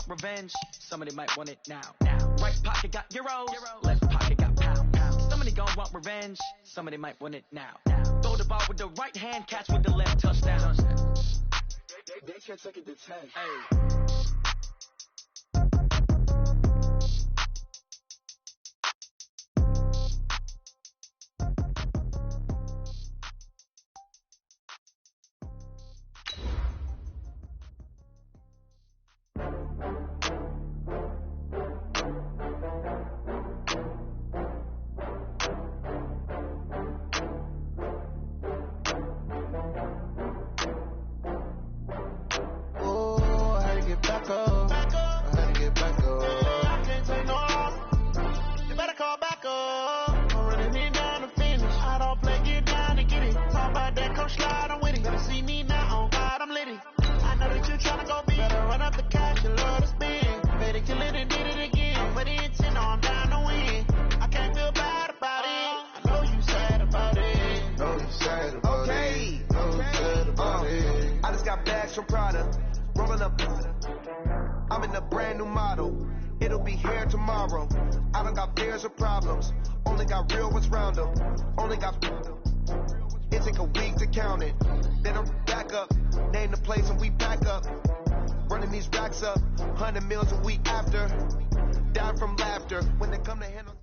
want revenge, somebody might want it now. Right pocket got euros, left pocket got pound. Somebody gon' want revenge, somebody might want it now. Throw the ball with the right hand, catch with the left, touchdown. They can't take it to 10. Hey. I'm in a brand new model. It'll be here tomorrow. I don't got fears or problems. Only got real ones round them. Only got. It take a week to count it. Then I'm back up. Name the place and we pack up. Running these racks up. 100 meals a week after. Down from laughter when they come to handle.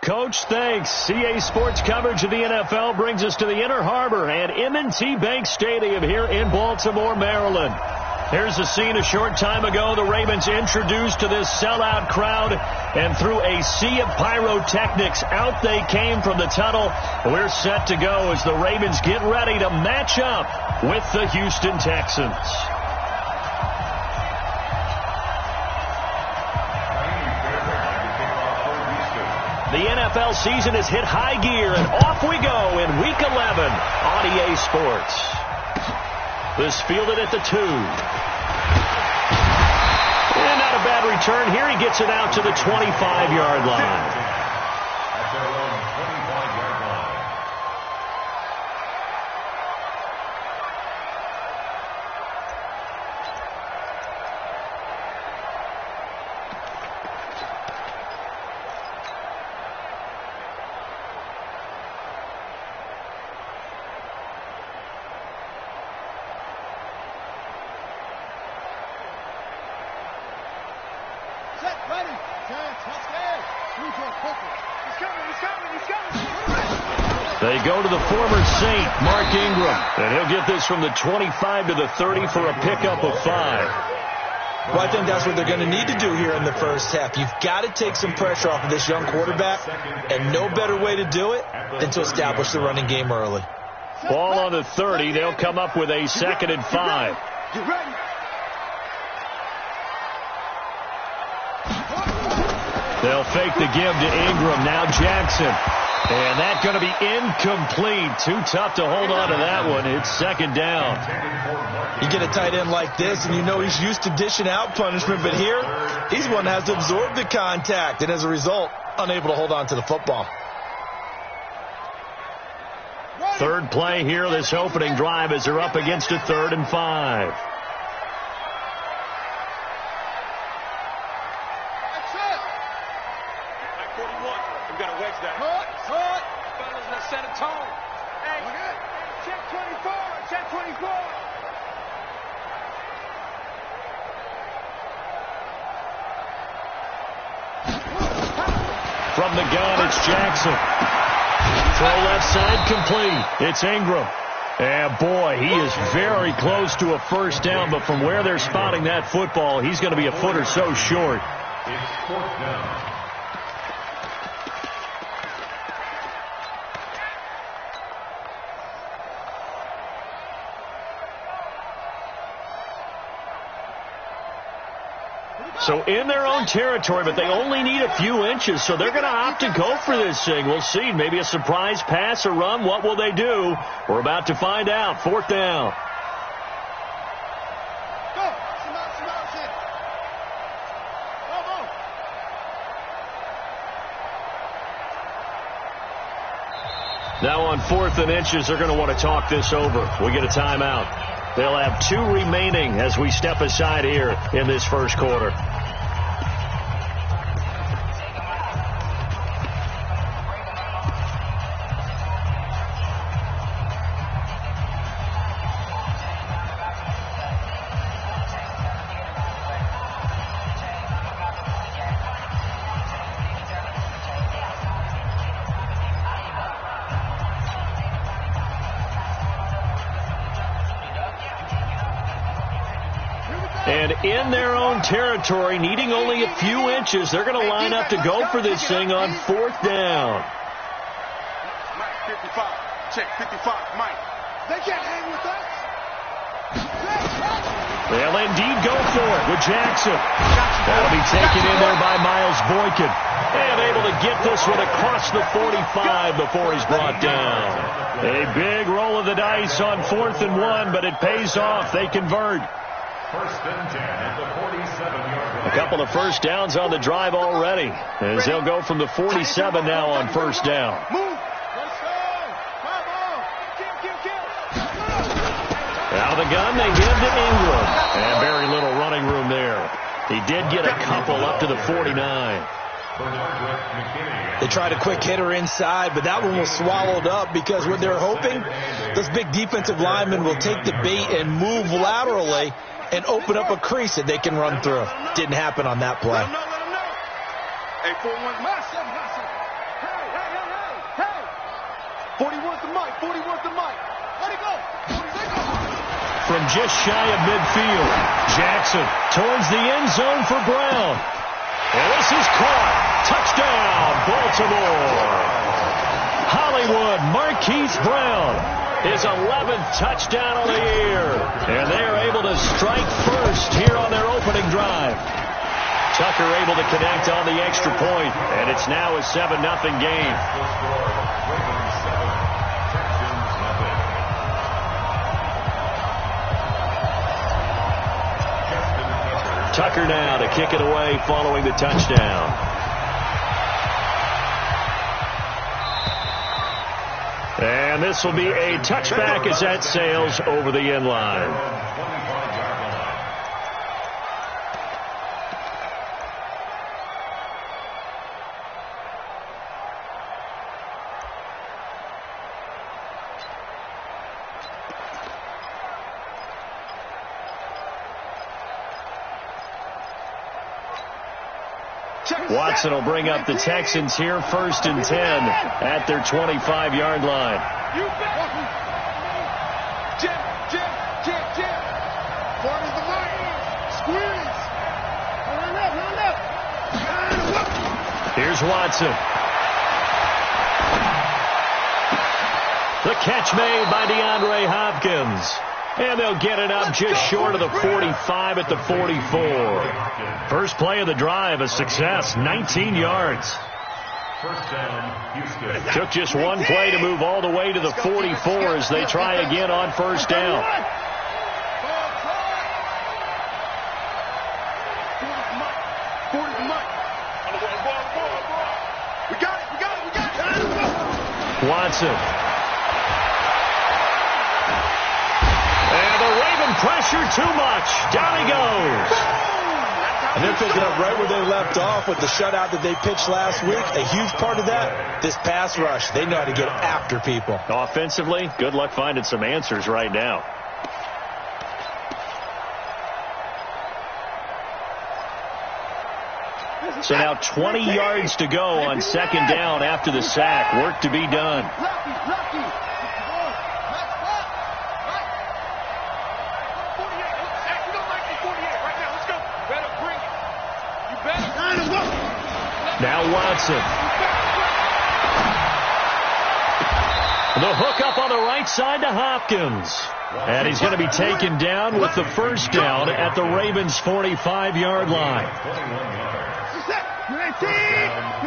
Coach, thanks. CA Sports coverage of the NFL brings us to the Inner Harbor and M&T Bank Stadium here in Baltimore, Maryland. Here's a scene a short time ago. The Ravens introduced to this sellout crowd, and through a sea of pyrotechnics, out they came from the tunnel. We're set to go as the Ravens get ready to match up with the Houston Texans. The NFL season has hit high gear, and off we go in Week 11 on EA Sports. This fielded at the 2. And not a bad return here. He gets it out to the 25-yard line. They go to the former Saint, Mark Ingram. And he'll get this from the 25 to the 30 for a pickup of 5. Well, I think that's what they're going to need to do here in the first half. You've got to take some pressure off of this young quarterback, and no better way to do it than to establish the running game early. Ball on the 30. They'll come up with a 2nd and 5. Get ready. They'll fake the give to Ingram. Now Jackson. And that's going to be incomplete. Too tough to hold on to that one. It's 2nd down. You get a tight end like this, and you know he's used to dishing out punishment. But here, he's one that has to absorb the contact. And as a result, unable to hold on to the football. Third play here, this opening drive, as they're up against a 3rd and 5. From the gun, it's Jackson. Throw left side complete. It's Ingram. And boy, he is very close to a first down, but from where they're spotting that football, he's going to be a foot or so short. It's 4th down. So in their own territory, but they only need a few inches, so they're going to opt to go for this thing. We'll see. Maybe a surprise pass or run. What will they do? We're about to find out. 4th down. Now on 4th and inches, they're going to want to talk this over. We get a timeout. They'll have 2 remaining as we step aside here in this first quarter. And in their own territory, needing only a few inches, they're going to line up to go for this thing on 4th down. Mike, 55. Check, 55. Mike. They can't hang with us. They'll indeed go for it with Jackson. That'll be taken in there by Miles Boykin. And able to get this one across the 45 before he's brought down. A big roll of the dice on 4th and 1, but it pays off. They convert. First and 10 at the 47-yard line. A couple of first downs on the drive already, as they'll go from the 47 now on 1st down. Out of the gun, they give to Ingram. And very little running room there. He did get a couple up to the 49. They tried a quick hitter inside, but that one was swallowed up because what they're hoping, those big defensive linemen will take the bait and move laterally and open up a crease that they can run through. Didn't happen on that play. Hey, 4-1, myself. Hey. 41's the mic, 41's the mic. Let it go. From just shy of midfield, Jackson towards the end zone for Brown. And this is caught. Touchdown, Baltimore. Hollywood Marquise Brown, his 11th touchdown of the year. And they are able to strike first here on their opening drive. Tucker able to connect on the extra point, and it's now a 7-0 game. Tucker now to kick it away following the touchdown. And this will be a touchback as that sails over the end line. Watson will bring up the Texans here, 1st and 10 at their 25-yard line. You bet. Jim. Part of the mic. Squeeze. Run up. Here's Watson. The catch made by DeAndre Hopkins. And they'll get it up just short of the 45 at the 44. First play of the drive, a success, 19 yards. First down, Houston. Took just one play to move all the way to the 44 as they try again on 1st down. We got it. Watson. And the Raven pressure too much. Down he goes. And they're picking up right where they left off with the shutout that they pitched last week. A huge part of that, this pass rush. They know how to get after people. Offensively, good luck finding some answers right now. So now 20 yards to go on 2nd down after the sack. Work to be done. Now Watson. The hook up on the right side to Hopkins. And he's going to be taken down with the 1st down at the Ravens' 45-yard line.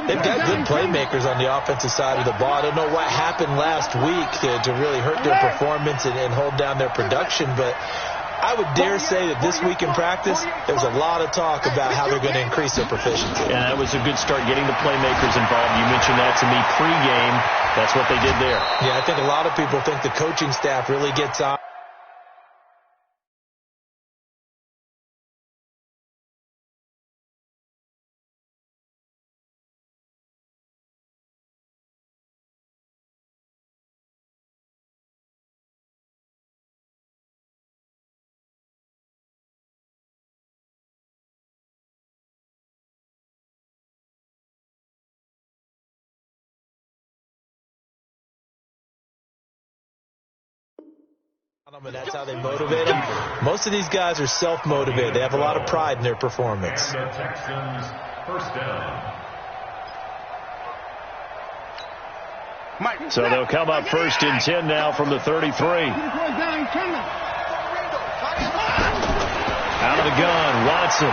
They've got good playmakers on the offensive side of the ball. I don't know what happened last week to really hurt their performance and hold down their production, but I would dare say that this week in practice, there was a lot of talk about how they're going to increase their proficiency. Yeah, that was a good start getting the playmakers involved. You mentioned that to me pregame. That's what they did there. Yeah, I think a lot of people think the coaching staff really gets on That's how they motivate them. Most of these guys are self-motivated. They have a lot of pride in their performance. And the Texans, first down. So they'll come up 1st and 10 now from the 33. Out of the gun, Watson.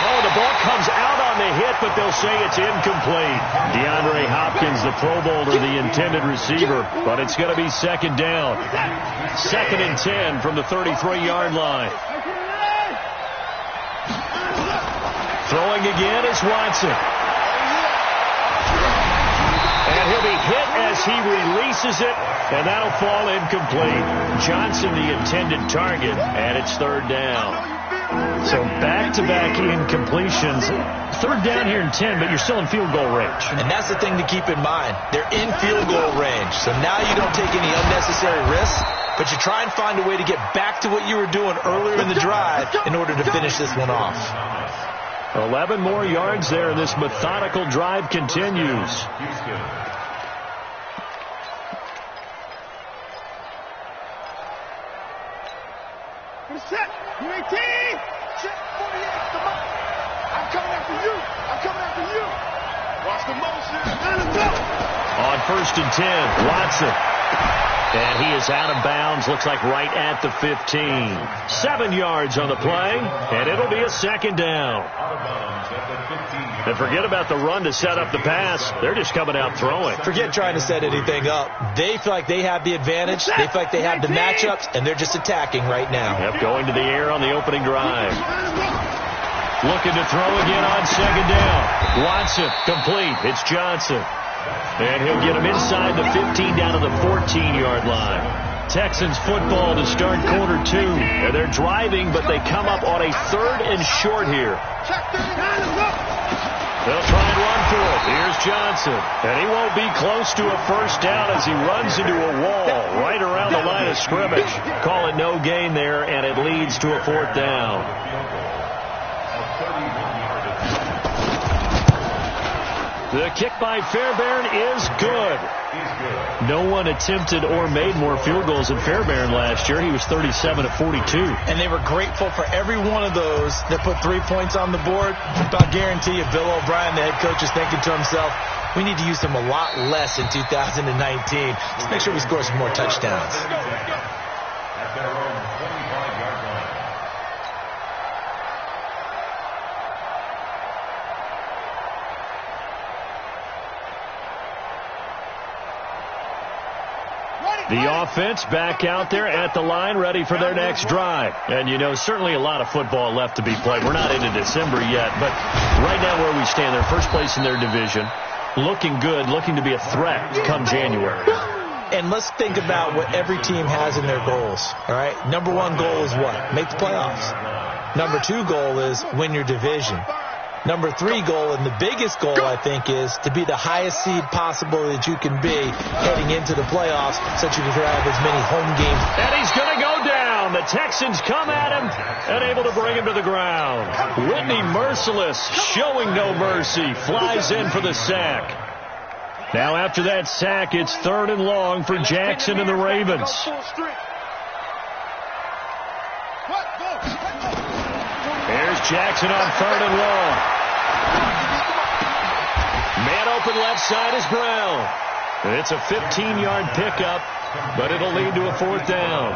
Oh, the ball comes out on the hit, but they'll say it's incomplete. DeAndre Hopkins, the Pro Bowler, the intended receiver, but it's going to be 2nd down. 2nd and 10 from the 33-yard line. Throwing again is Watson. And he'll be hit as he releases it, and that'll fall incomplete. Johnson, the intended target, and it's 3rd down. So back-to-back incompletions. 3rd down here in 10, but you're still in field goal range. And that's the thing to keep in mind. They're in field goal range. So now you don't take any unnecessary risks, but you try and find a way to get back to what you were doing earlier in the drive in order to finish this one off. 11 more yards there, and this methodical drive continues. Set. UAT. Check 48. Come on. I'm coming after you. I'm coming after you. Watch the motion. On 1st and 10, Watson. And he is out of bounds. Looks like right at the 15. 7 yards on the play, and it'll be a 2nd down. And forget about the run to set up the pass. They're just coming out throwing. Forget trying to set anything up. They feel like they have the advantage. They feel like they have the matchups, and they're just attacking right now. Yep, going to the air on the opening drive. Looking to throw again on 2nd down. Watson, complete. It's Johnson. And he'll get him inside the 15 down to the 14-yard line. Texans football to start quarter 2. And they're driving, but they come up on a 3rd and short here. They'll try and run for it. Here's Johnson. And he won't be close to a 1st down as he runs into a wall right around the line of scrimmage. Call it no gain there, and it leads to a 4th down. The kick by Fairbairn is good. No one attempted or made more field goals than Fairbairn last year. He was 37 of 42. And they were grateful for every one of those that put 3 points on the board. I'll guarantee you Bill O'Brien, the head coach, is thinking to himself, we need to use them a lot less in 2019. Let's make sure we score some more touchdowns. At their own 25-yard line. The offense back out there at the line, ready for their next drive. And, you know, certainly a lot of football left to be played. We're not into December yet, but right now where we stand, they're first place in their division, looking good, looking to be a threat come January. And let's think about what every team has in their goals, all right? Number 1 goal is what? Make the playoffs. Number 2 goal is win your division. Number 3 goal, and the biggest goal, I think, is to be the highest seed possible that you can be heading into the playoffs so that you can have as many home games. And he's going to go down. The Texans come at him and able to bring him to the ground. Whitney Merciless, showing no mercy, flies in for the sack. Now after that sack, it's 3rd and long for Jackson and the Ravens. Here's Jackson on 3rd and long. Man open left side is Brown. It's a 15-yard pickup, but it'll lead to a 4th down.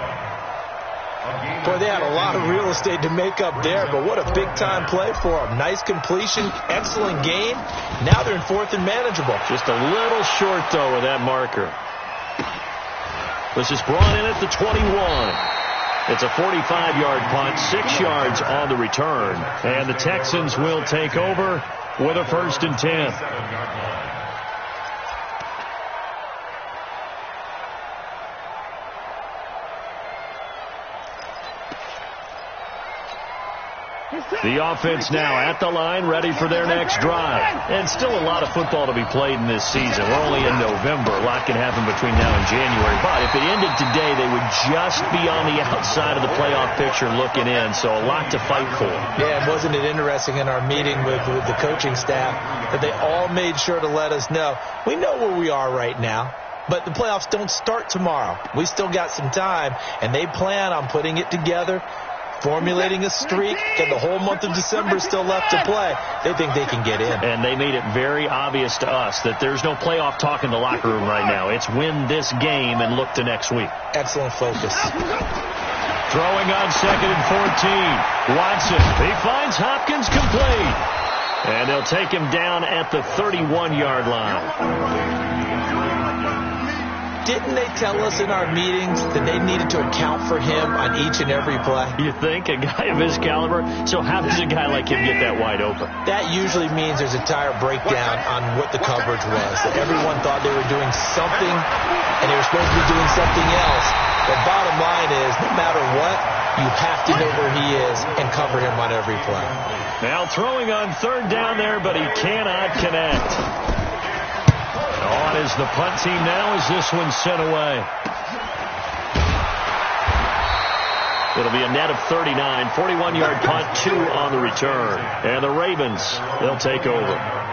Boy, they had a lot of real estate to make up there, but what a big-time play for them. Nice completion, excellent game. Now they're in 4th and manageable. Just a little short, though, with that marker. This is brought in at the 21. It's a 45-yard punt, 6 yards on the return. And the Texans will take over with a 1st and 10. The offense now at the line, ready for their next drive. And still a lot of football to be played in this season. We're only in November. A lot can happen between now and January. But if it ended today, they would just be on the outside of the playoff picture looking in. So a lot to fight for. Yeah, and wasn't it interesting in our meeting with the coaching staff that they all made sure to let us know, we know where we are right now. But the playoffs don't start tomorrow. We still got some time, and they plan on putting it together, formulating a streak, and the whole month of December is still left to play. They think they can get in. And they made it very obvious to us that there's no playoff talk in the locker room right now. It's win this game and look to next week. Excellent focus. Throwing on 2nd and 14. Watson, he finds Hopkins complete. And they'll take him down at the 31-yard line. Didn't they tell us in our meetings that they needed to account for him on each and every play? You think? A guy of his caliber? So how does a guy like him get that wide open? That usually means there's a tire breakdown on what the coverage was. That everyone thought they were doing something, and they were supposed to be doing something else. The bottom line is, no matter what, you have to know where he is and cover him on every play. Now throwing on 3rd down there, but he cannot connect. On is the punt team now as this one's sent away. It'll be a net of 39, 41-yard punt, 2 on the return. And the Ravens, they'll take over.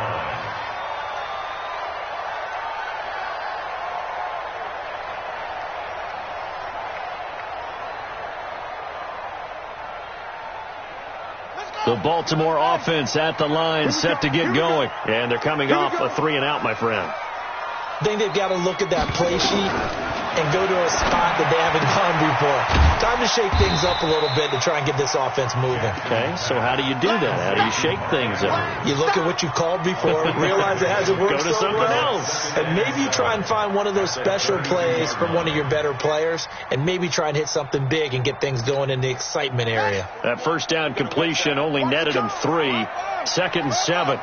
The Baltimore offense at the line, set to get going. And they're coming off a 3-and-out, my friend. I think they've got to look at that play sheet and go to a spot that they haven't gone before. Time to shake things up a little bit to try and get this offense moving. Okay, so how do you do that? How do you shake things up? You look at what you've called before, realize it hasn't worked Go to so something well, else. and maybe you try and find one of those special plays from one of your better players, and maybe try and hit something big and get things going in the excitement area. That 1st down completion only netted him 3. 2nd and 7.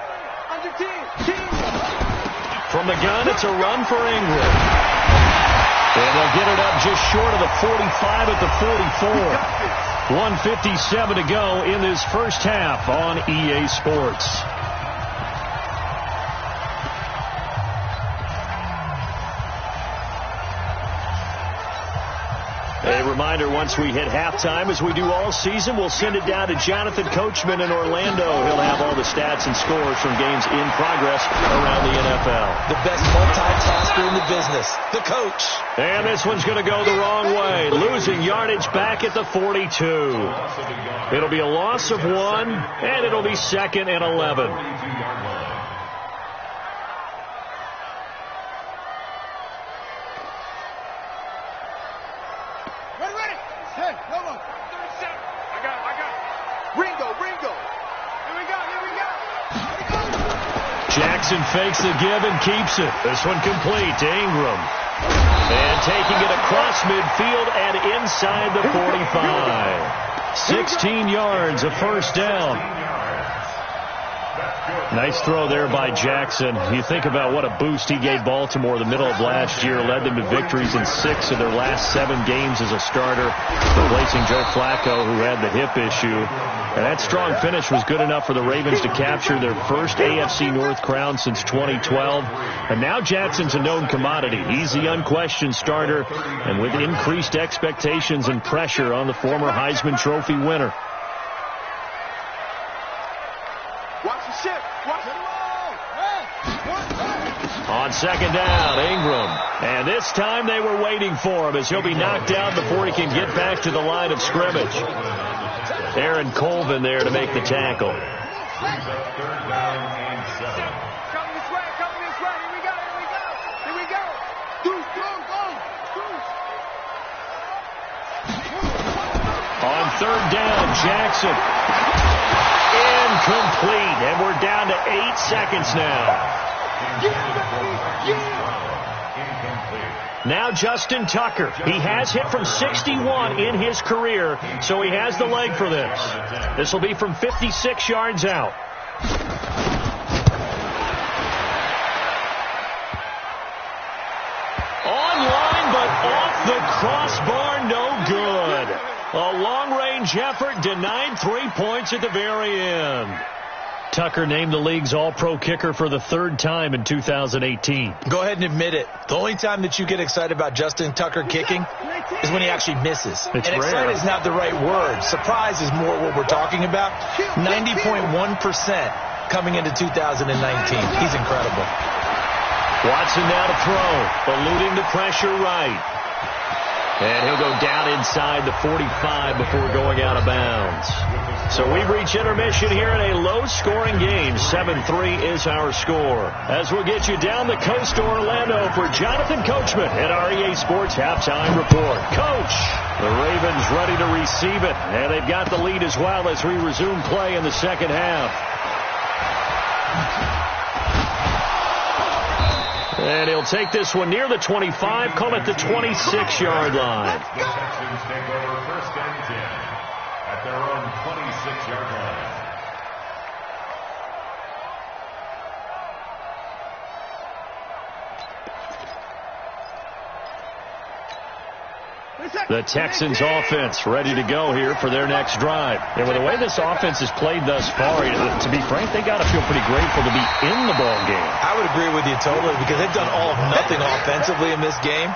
From the gun, it's a run for Ingram. And they'll get it up just short of the 45 at the 44. 1:57 to go in this first half on EA Sports. A reminder, once we hit halftime, as we do all season, we'll send it down to Jonathan Coachman in Orlando. He'll have all the stats and scores from games in progress around the NFL. The best multitasker in the business, the coach. And this one's going to go the wrong way, losing yardage back at the 42. It'll be a loss of 1, and it'll be 2nd and 11. Jackson fakes the give and keeps it. This one complete to Ingram. And taking it across midfield and inside the 45. 16 yards, a 1st down. Nice throw there by Jackson. You think about what a boost he gave Baltimore the middle of last year. Led them to victories in 6 of their last 7 games as a starter, replacing Joe Flacco, who had the hip issue. And that strong finish was good enough for the Ravens to capture their first AFC North crown since 2012. And now Jackson's a known commodity. He's the unquestioned starter, and with increased expectations and pressure on the former Heisman Trophy winner. On 2nd down, Ingram. And this time they were waiting for him as he'll be knocked out before he can get back to the line of scrimmage. Aaron Colvin there to make the tackle. On 3rd down, Jackson. Incomplete. And we're down to 8 seconds now. Now Justin Tucker. He has hit from 61 in his career, so he has the leg for this. This will be from 56 yards out. Online, but off the crossbar, no good. A long-range effort denied 3 points at the very end. Tucker named the league's all-pro kicker for the 3rd time in 2018. Go ahead and admit it. The only time that you get excited about Justin Tucker kicking is when he actually misses. It's and rare. Excited is not the right word. Surprise is more what we're talking about. 90.1% coming into 2019. He's incredible. Watson now to throw, eluding the pressure right. And he'll go down inside the 45 before going out of bounds. So we've reached intermission here in a low-scoring game. 7-3 is our score. As we'll get you down the coast to Orlando for Jonathan Coachman at our EA Sports Halftime Report. Coach, the Ravens ready to receive it, and they've got the lead as well as we resume play in the second half. And he'll take this one near the 25, call it the 26-yard line. The Texans take over first and 10 at their own 26-yard line. The Texans offense ready to go here for their next drive. And with the way this offense has played thus far, to be frank, they got to feel pretty grateful to be in the ball game. I would agree with you totally because they've done all of nothing offensively in this game,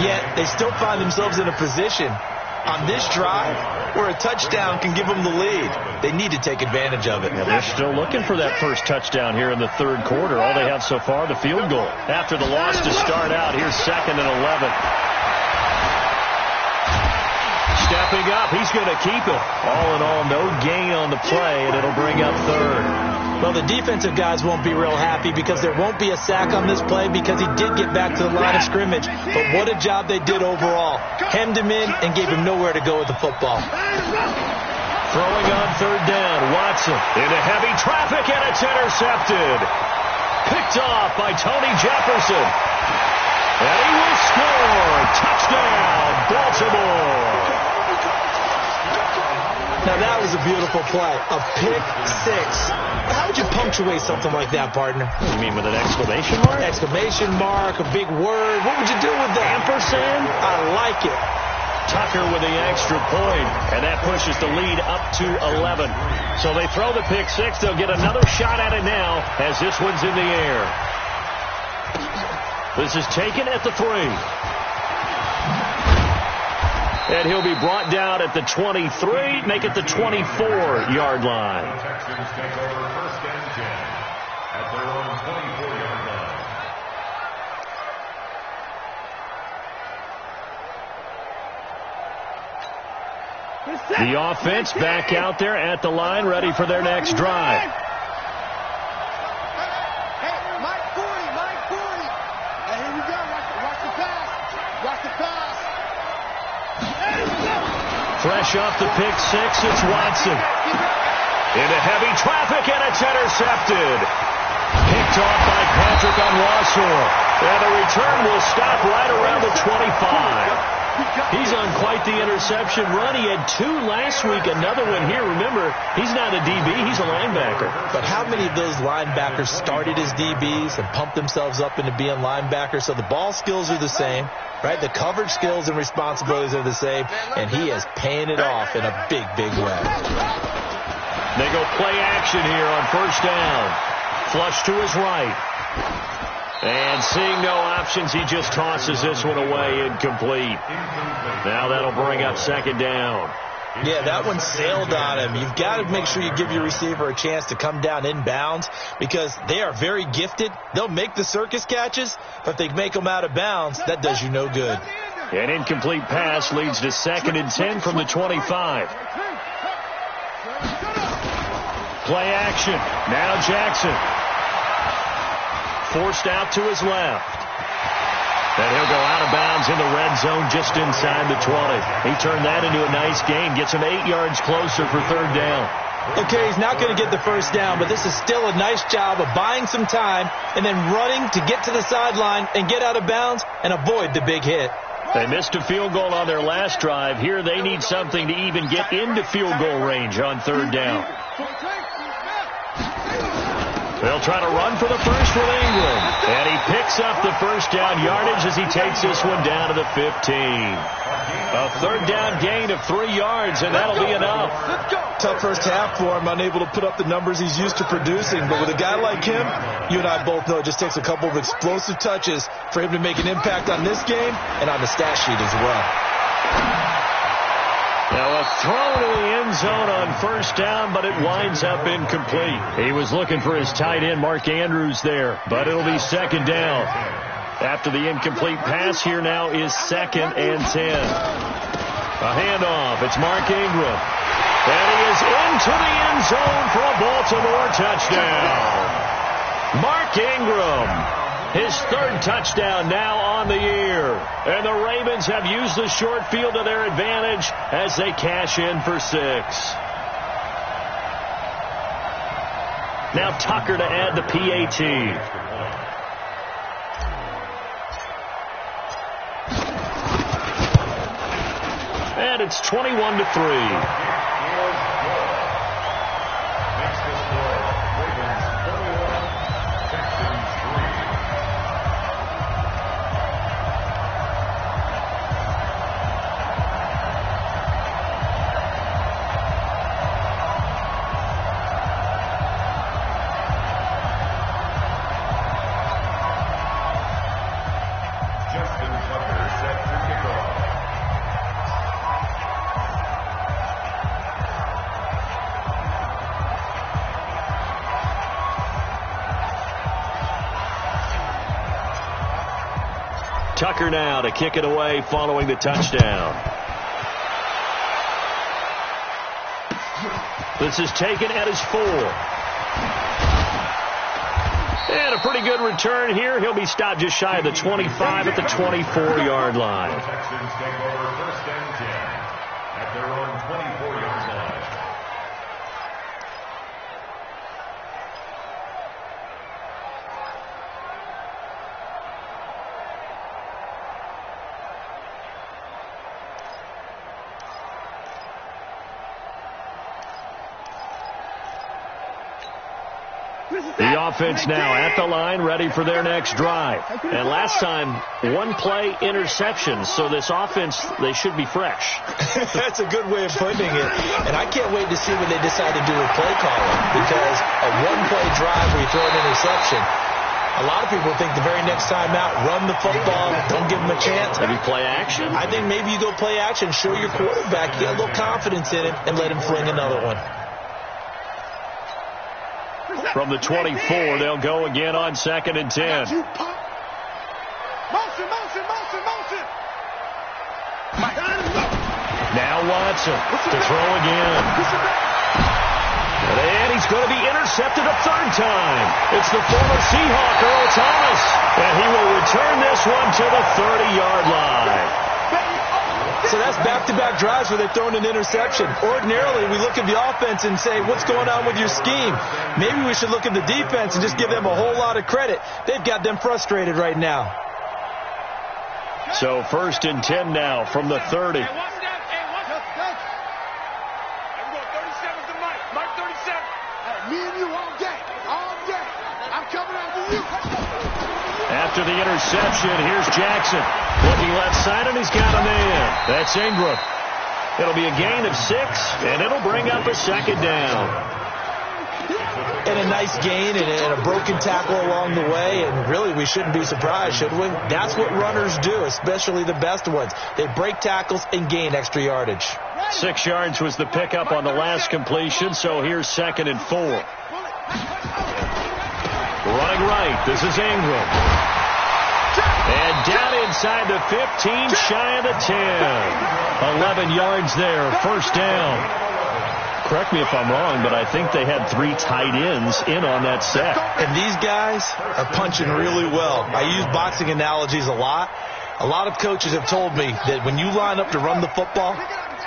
yet they still find themselves in a position on this drive where a touchdown can give them the lead. They need to take advantage of it. And they're still looking for that first touchdown here in the third quarter. All they have so far, the field goal. After the loss to start out, here's 2nd and 11. Stepping up, he's going to keep it. All in all, no gain on the play, and it'll bring up 3rd. Well, the defensive guys won't be real happy because there won't be a sack on this play because he did get back to the line of scrimmage. But what a job they did overall. Hemmed him in and gave him nowhere to go with the football. Throwing on 3rd down, Watson into heavy traffic, and it's intercepted. Picked off by Tony Jefferson. And he will score. Touchdown, Baltimore. Now, that was a beautiful play. A pick 6. How would you punctuate something like that, partner? You mean with an exclamation mark? Exclamation mark, a big word. What would you do with that? Ampersand? I like it. Tucker with the extra point, and that pushes the lead up to 11. So they throw the pick 6. They'll get another shot at it now as this one's in the air. This is taken at the 3. And he'll be brought down at the 23, make it the 24-yard line. The Texans take over first and 10 at their own 24-yard line. The offense back out there at the line, ready for their next drive. Hey, Mike 40. Hey, here we go. Watch the pass. Watch the pass. Fresh off the pick 6, it's Watson. Into heavy traffic, and it's intercepted. Picked off by Patrick Onwuasor. And the return will stop right around the 25. He's on quite the interception run. He had 2 last week, another one here. Remember, he's not a DB, he's a linebacker. But how many of those linebackers started as DBs and pumped themselves up into being linebackers? So the ball skills are the same, right? The coverage skills and responsibilities are the same, and he is paying it off in a big, big way. They go play action here on first down. Flush to his right. And seeing no options, he just tosses this one away, incomplete. Now that'll bring up 2nd down. Yeah, that one sailed on him. You've got to make sure you give your receiver a chance to come down inbounds because they are very gifted. They'll make the circus catches, but if they make them out of bounds, that does you no good. An incomplete pass leads to 2nd and 10 from the 25. Play action. Now Jackson. Forced out to his left. And he'll go out of bounds in the red zone just inside the 20. He turned that into a nice gain. Gets him 8 yards closer for 3rd down. Okay, he's not going to get the first down, but this is still a nice job of buying some time and then running to get to the sideline and get out of bounds and avoid the big hit. They missed a field goal on their last drive. Here they need something to even get into field goal range on 3rd down. They'll try to run for the first with Ingram. And he picks up the first down yardage as he takes this one down to the 15. A 3rd down gain of 3 yards, and that'll be enough. Tough first half for him, unable to put up the numbers he's used to producing. But with a guy like him, you and I both know it just takes a couple of explosive touches for him to make an impact on this game and on the stat sheet as well. Now a throw to the end zone on first down, but it winds up incomplete. He was looking for his tight end, Mark Andrews, there, but it'll be second down. After the incomplete pass, here now is 2nd and 10. A handoff. It's Mark Ingram. And he is into the end zone for a Baltimore touchdown. Mark Ingram, his 3rd touchdown now on the year. And the Ravens have used the short field to their advantage as they cash in for 6. Now Tucker to add the PAT. And it's 21-3. Tucker now to kick it away following the touchdown. This is taken at his 4. And a pretty good return here. He'll be stopped just shy of the 25 at the 24-yard line. The Texans take over 1st and 10 at their own 24-yard line. The offense now at the line, ready for their next drive. And last time, 1-play interception. So this offense, they should be fresh. That's a good way of putting it. And I can't wait to see what they decide to do with play calling. Because a 1-play drive where you throw an interception, a lot of people think the very next time out, run the football, don't give them a chance. Maybe play action? I think maybe you go play action, show your quarterback, get a little confidence in it, and let him fling another one. From the 24, they'll go again on 2nd and 10. Motion. Now Watson to throw again. And he's going to be intercepted a 3rd time. It's the former Seahawk, Earl Thomas. And he will return this one to the 30-yard line. So that's back-to-back drives where they've thrown an interception. Ordinarily, we look at the offense and say, what's going on with your scheme? Maybe we should look at the defense and just give them a whole lot of credit. They've got them frustrated right now. So 1st and 10 now from the 30. Me and you all day. I'm coming after you. After the interception, here's Jackson. Looking left side, and he's got a man. That's Ingram. It'll be a gain of 6, and it'll bring up a 2nd down. And a nice gain and a broken tackle along the way, and really we shouldn't be surprised, should we? That's what runners do, especially the best ones. They break tackles and gain extra yardage. 6 yards was the pickup on the last completion, so here's 2nd and 4. Running right, this is Ingram. And down inside the 15, shy of the 10. 11 yards there, 1st down. Correct me if I'm wrong, but I think they had 3 tight ends in on that set. And these guys are punching really well. I use boxing analogies a lot. A lot of coaches have told me that when you line up to run the football,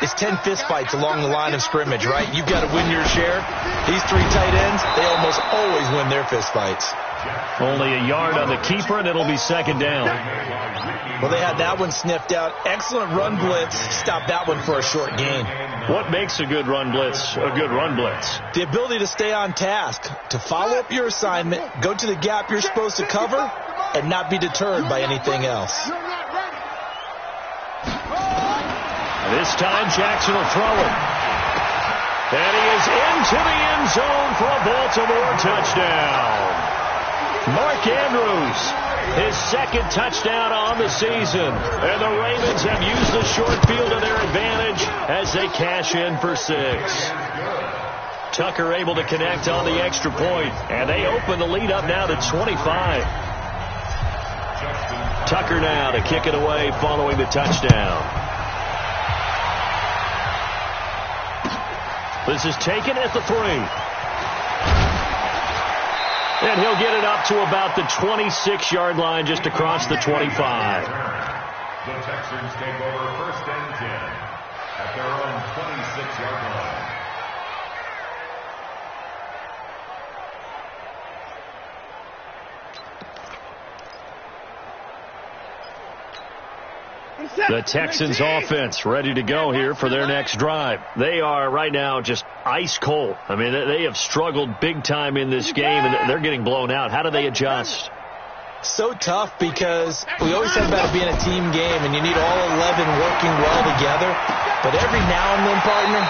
it's 10 fistfights along the line of scrimmage, right? You've got to win your share. These 3 tight ends, they almost always win their fistfights. Only a yard on the keeper, and it'll be 2nd down. Well, they had that one sniffed out. Excellent run blitz. Stop that one for a short gain. What makes a good run blitz a good run blitz? The ability to stay on task, to follow up your assignment, go to the gap you're supposed to cover, and not be deterred by anything else. This time, Jackson will throw it. And he is into the end zone for a Baltimore touchdown. Mark Andrews his second touchdown on the season. And the Ravens have used the short field to their advantage as they cash in for 6. Tucker able to connect on the extra point, and they open the lead up now to 25. Tucker now to kick it away following the touchdown. This is taken at the 3. And he'll get it up to about the 26-yard line just across the 25. The Texans take over first and 10 at their own 26-yard line. The Texans offense ready to go here for their next drive. They are right now just ice cold. I mean, they have struggled big time in this game, and they're getting blown out. How do they adjust? So tough because we always talk about it being a team game, and you need all 11 working well together. But every now and then, partner,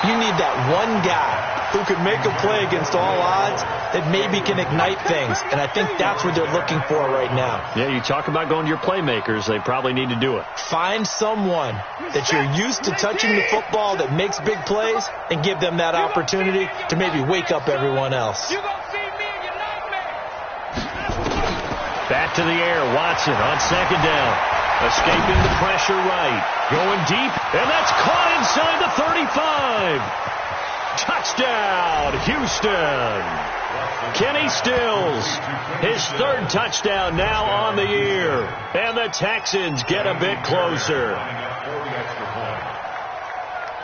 you need that one guy who can make a play against all odds that maybe can ignite things. And I think that's what they're looking for right now. Yeah, you talk about going to your playmakers. They probably need to do it. Find someone that you're used to touching the football that makes big plays and give them that opportunity to maybe wake up everyone else. Back to the air, Watson on second down. Escaping the pressure right. Going deep, and that's caught inside the 35. Touchdown, Houston. Kenny Stills, his third touchdown now on the year. And the Texans get a bit closer.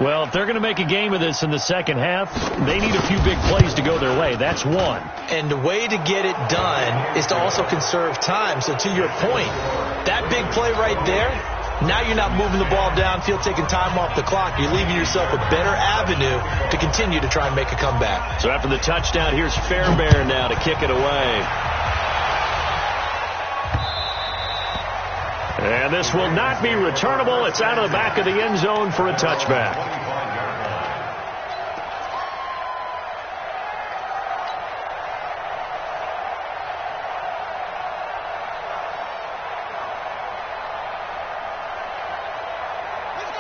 Well, if they're going to make a game of this in the second half, they need a few big plays to go their way. That's one. And the way to get it done is to also conserve time. So to your point, that big play right there, now you're not moving the ball downfield, taking time off the clock. You're leaving yourself a better avenue to continue to try and make a comeback. So after the touchdown, here's Fairbairn now to kick it away. And this will not be returnable. It's out of the back of the end zone for a touchback.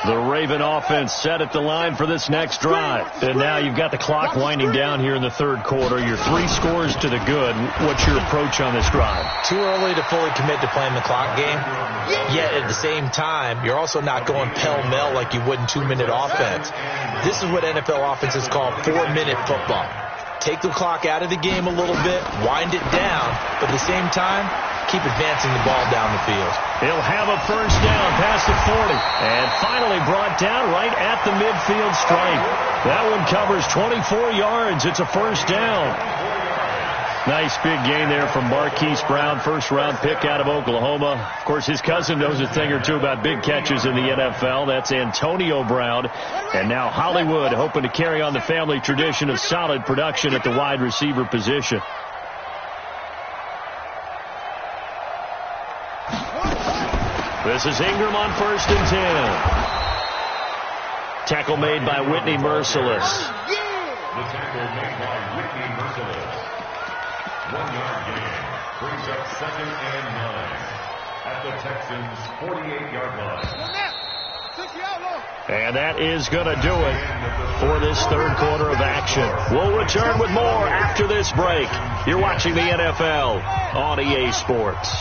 The Raven offense set at the line for this next drive. And now you've got the clock winding down here in the third quarter. You're 3 scores to the good. What's your approach on this drive? Too early to fully commit to playing the clock game. Yet at the same time, you're also not going pell-mell like you would in 2-minute offense. This is what NFL offenses call 4-minute football. Take the clock out of the game a little bit, wind it down, but at the same time, keep advancing the ball down the field. He'll have a first down past the 40. And finally brought down right at the midfield stripe. That one covers 24 yards. It's a first down. Nice big gain there from Marquise Brown, first-round pick out of Oklahoma. Of course, his cousin knows a thing or two about big catches in the NFL. That's Antonio Brown. And now Hollywood hoping to carry on the family tradition of solid production at the wide receiver position. This is Ingram on first and 10. Tackle made by Whitney Merciless. The tackle made by Whitney Merciless. 1-yard gain brings up 2nd and 9 at the Texans' 48-yard line. And that is going to do it for this third quarter of action. We'll return with more after this break. You're watching the NFL on EA Sports.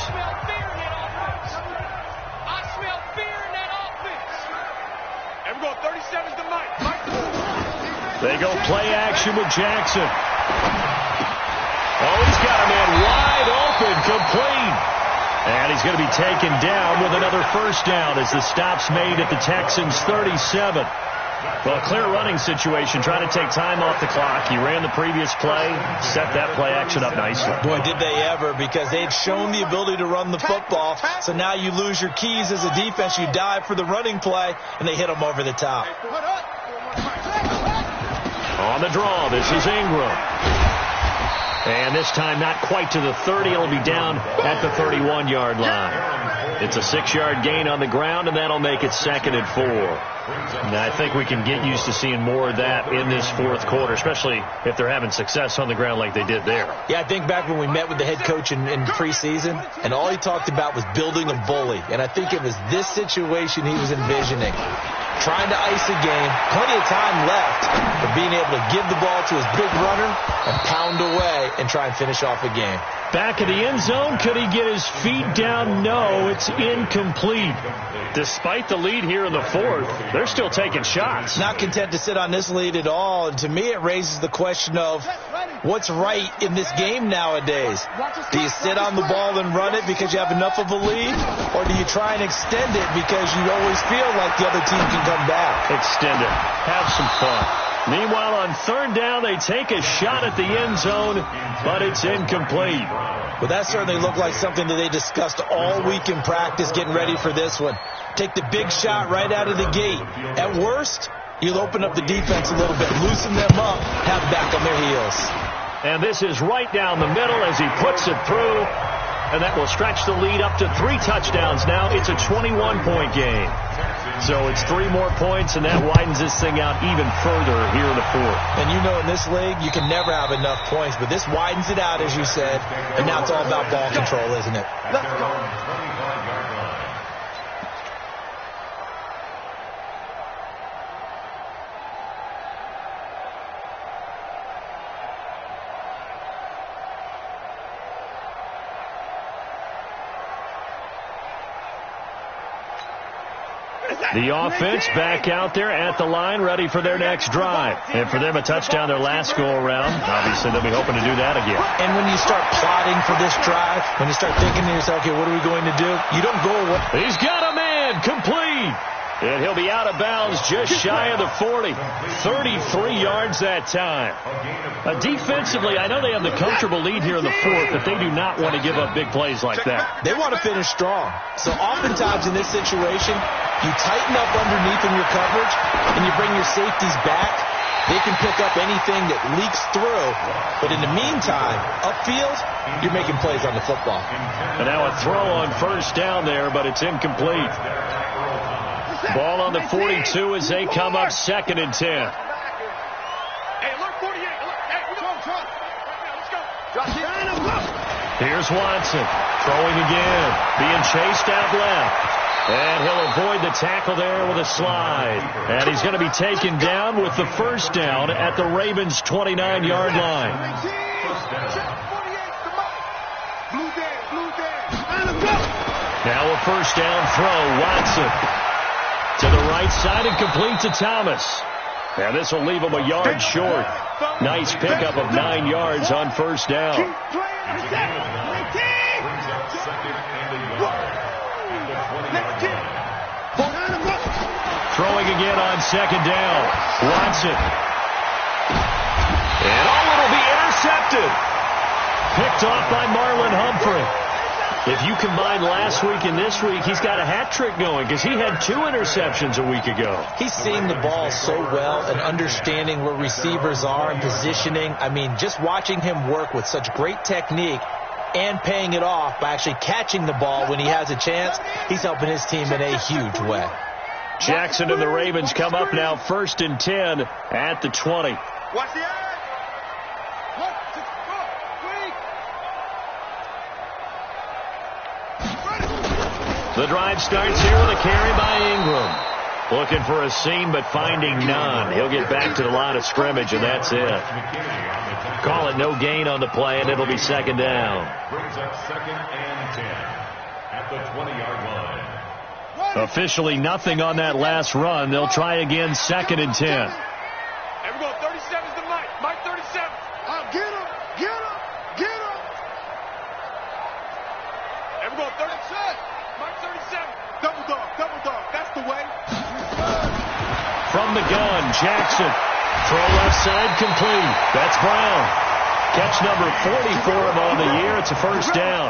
They go play action with Jackson. Oh, he's got a man wide open, complete. And he's going to be taken down with another first down as the stop's made at the Texans' 37. Well, a clear running situation, trying to take time off the clock. He ran the previous play, set that play action up nicely. Boy, did they ever, because they had shown the ability to run the football. So now you lose your keys as a defense. You dive for the running play, and they hit them over the top. On the draw, this is Ingram. And this time not quite to the 30. It'll be down at the 31-yard line. It's a 6-yard gain on the ground, and that'll make it 2nd and 4. Now, I think we can get used to seeing more of that in this fourth quarter, especially if they're having success on the ground like they did there. Yeah, I think back when we met with the head coach in preseason, and all he talked about was building a bully. And I think it was this situation he was envisioning. Trying to ice a game, plenty of time left, but being able to give the ball to his big runner and pound away and try and finish off a game. Back in the end zone, could he get his feet down? No, it's incomplete. Despite the lead here in the fourth, they're still taking shots. Not content to sit on this lead at all, and to me it raises the question of what's right in this game nowadays. Do you sit on the ball and run it because you have enough of a lead, or do you try and extend it because you always feel like the other team can come back? Extend it. Have some fun. Meanwhile, on 3rd down, they take a shot at the end zone, but it's incomplete. Well, that certainly looked like something that they discussed all week in practice getting ready for this one. Take the big shot right out of the gate. At worst, you'll open up the defense a little bit, loosen them up, have back on their heels. And this is right down the middle as he puts it through, and that will stretch the lead up to 3 touchdowns now. It's a 21-point game. So it's 3 more points, and that widens this thing out even further here in the fourth. And you know in this league, you can never have enough points, but this widens it out, as you said, and now it's all about ball control, isn't it? Let's go. The offense back out there at the line, ready for their next drive. And for them, a touchdown their last go-around. Obviously, they'll be hoping to do that again. And when you start plotting for this drive, when you start thinking to yourself, okay, what are we going to do? You don't go away. He's got a man, complete. And he'll be out of bounds just shy of the 40. 33 yards that time. Defensively, I know they have the comfortable lead here in the fourth, but they do not want to give up big plays like that. They want to finish strong. So oftentimes in this situation, you tighten up underneath in your coverage, and you bring your safeties back. They can pick up anything that leaks through. But in the meantime, upfield, you're making plays on the football. And now a throw on 1st down there, but it's incomplete. Ball on the 42 as they come up 2nd and 10. Hey, look, 48. Hey, let's go. Here's Watson throwing again, being chased out left. And he'll avoid the tackle there with a slide. And he's going to be taken down with the 1st down at the Ravens' 29-yard line. Now a 1st down throw. Watson to the right side and complete to Thomas. And this will leave him a yard short. Nice pickup of 9 yards on 1st down. Throwing again on 2nd down. Watson. And it'll be intercepted. Picked off by Marlon Humphrey. If you combine last week and this week, he's got a hat trick going because he had 2 interceptions a week ago. He's seeing the ball so well and understanding where receivers are and positioning. I mean, just watching him work with such great technique and paying it off by actually catching the ball when he has a chance, he's helping his team in a huge way. Jackson and the Ravens come up now 1st and 10 at the 20. Watch the eye. The drive starts here with a carry by Ingram. Looking for a seam, but finding none. He'll get back to the line of scrimmage, and that's it. Call it no gain on the play, and it'll be 2nd down. Brings up 2nd and 10 at the 20-yard line. Officially nothing on that last run. They'll try again 2nd and 10. Here we go. 37's the Mike. Mike 37. Get him. Get him. Get him. Here we go. 37. Mike 37. Double dog. Double dog. That's the way. From the gun, Jackson. Throw left side complete. That's Brown. Catch number 40 for him on the year. It's a 1st down.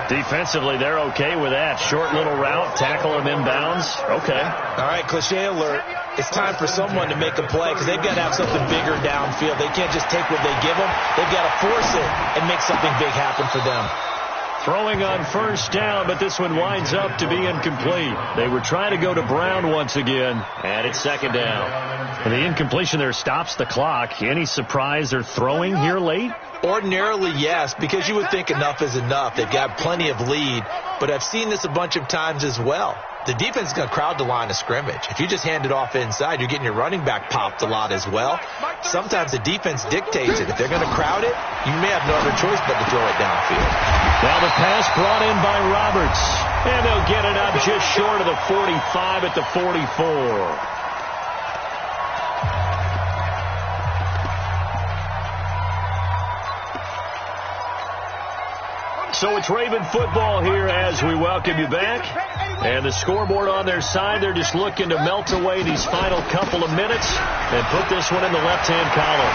Defensively, they're okay with that. Short little route, tackle him inbounds. Okay. All right, cliche alert. It's time for someone to make a play because they've got to have something bigger downfield. They can't just take what they give them. They've got to force it and make something big happen for them. Throwing on first down, but this one winds up to be incomplete. They were trying to go to Brown once again, and it's second down. And the incompletion there stops the clock. Any surprise they're throwing here late? Ordinarily, yes, because you would think enough is enough. They've got plenty of lead, but I've seen this a bunch of times as well. The defense is going to crowd the line of scrimmage. If you just hand it off inside, you're getting your running back popped a lot as well. Sometimes the defense dictates it. If they're going to crowd it, you may have no other choice but to throw it downfield. Now the pass brought in by Roberts, and they'll get it up just short of the 45 at the 44. So it's Raven football here as we welcome you back. And the scoreboard on their side, they're just looking to melt away these final couple of minutes and put this one in the left-hand column.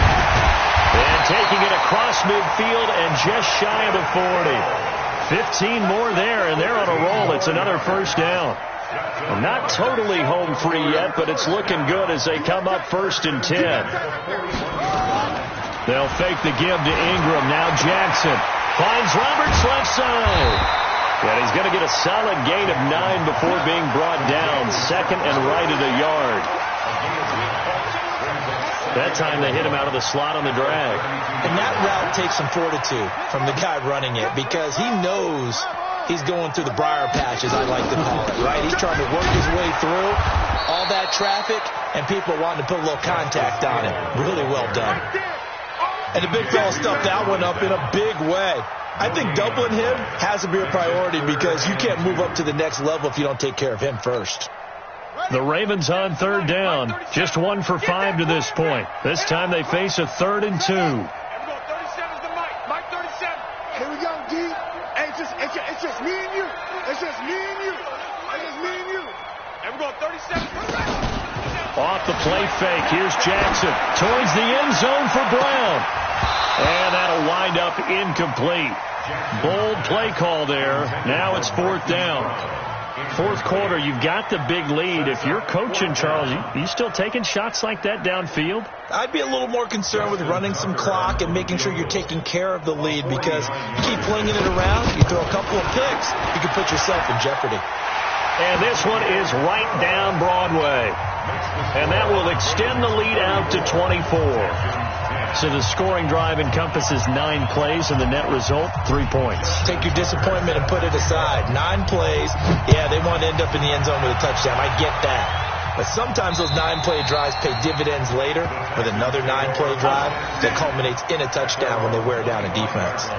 And taking it across midfield and just shy of the 40. 15 more there, and they're on a roll. It's another first down. Well, not totally home free yet, but it's looking good as they come up 1st and 10. They'll fake the give to Ingram. Now Jackson finds Roberts left side. And he's going to get a solid gain of 9 before being brought down. 2nd and right at a yard. That time they hit him out of the slot on the drag. And that route takes some fortitude from the guy running it because he knows he's going through the briar patch, as I like to call it, right? He's trying to work his way through all that traffic and people wanting to put a little contact on him. Really well done. And the big fella stuffed that one up in a big way. I think doubling him has to be a priority because you can't move up to the next level if you don't take care of him first. The Ravens on 3rd down. Just 1 for 5 to this point. This time they face a 3rd and 2. Here we go. 37's the Mike 37. Here we go, D. Hey, it's just me and you. It's just me and you. It's just me and you. Here we go. 37. Off the play fake. Here's Jackson towards the end zone for Brown. And that'll wind up incomplete. Bold play call there. Now it's 4th down. 4th quarter, you've got the big lead. If you're coaching, Charles, you still taking shots like that downfield? I'd be a little more concerned with running some clock and making sure you're taking care of the lead because you keep flinging it around, you throw a couple of picks, you can put yourself in jeopardy. And this one is right down Broadway. And that will extend the lead out to 24. So the scoring drive encompasses 9 plays, and the net result, 3 points. Take your disappointment and put it aside. 9 plays, yeah, they want to end up in the end zone with a touchdown. I get that. But sometimes those 9-play drives pay dividends later with another 9-play drive that culminates in a touchdown when they wear down a defense.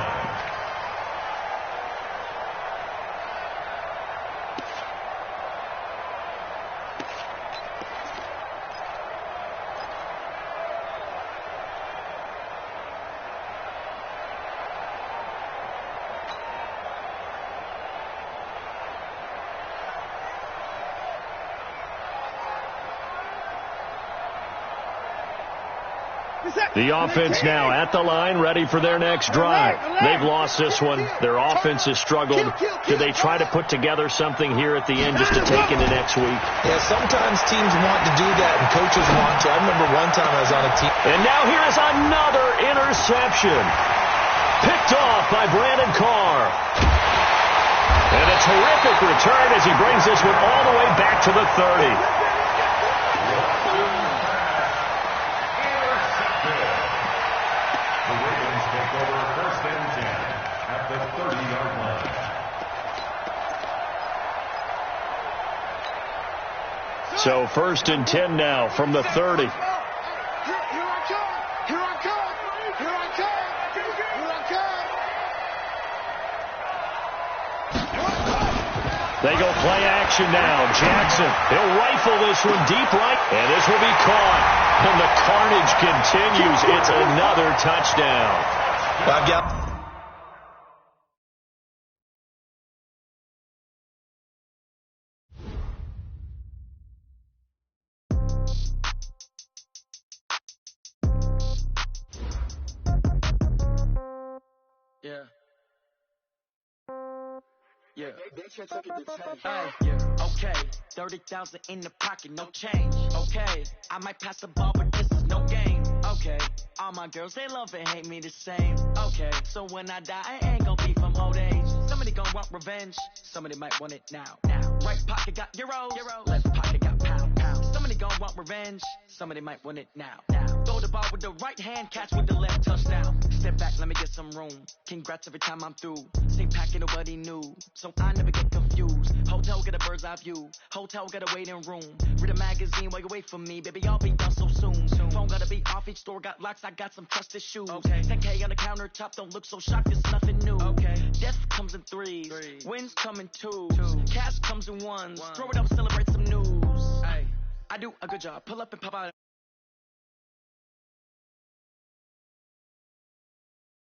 The offense now at the line, ready for their next drive. They've lost this one. Their offense has struggled. Do they try to put together something here at the end just to take into next week? Yeah, sometimes teams want to do that and coaches want to. I remember one time I was on a team. And now here is another interception. Picked off by Brandon Carr. And a terrific return as he brings this one all the way back to the 30. So 1st and 10 now from the 30. Here I come. Here I come. Here I come. Here I come. They go play action now. Jackson, he'll rifle this one deep right, and this will be caught. And the carnage continues. It's another touchdown. I've got... Yeah, okay, 30,000 in the pocket, no change. Okay, I might pass the ball, but this is no game. Okay, all my girls, they love and hate me the same. Okay, so when I die, I ain't gonna be from old age. Some Somebody gon' want revenge. Somebody might want it now. Right pocket got euro. Left pocket got pound. Somebody gon' want revenge. Somebody might want it now. Throw the ball with the right hand, catch with the left, touchdown. Step back, let me get some room. Congrats every time I'm through. Same packet, nobody knew, so I never get confused. Hotel get a bird's eye view. Hotel get a waiting room. Read a magazine while you wait for me, baby. I'll be done so soon. Phone gotta be off. Each store got locks. I got some trusted shoes. 10K on the countertop. Don't look so shocked. It's nothing new. Death comes in threes. Wins come in twos. Cash comes in ones. Throw it up, celebrate some news. I do a good job. Pull up and pop out.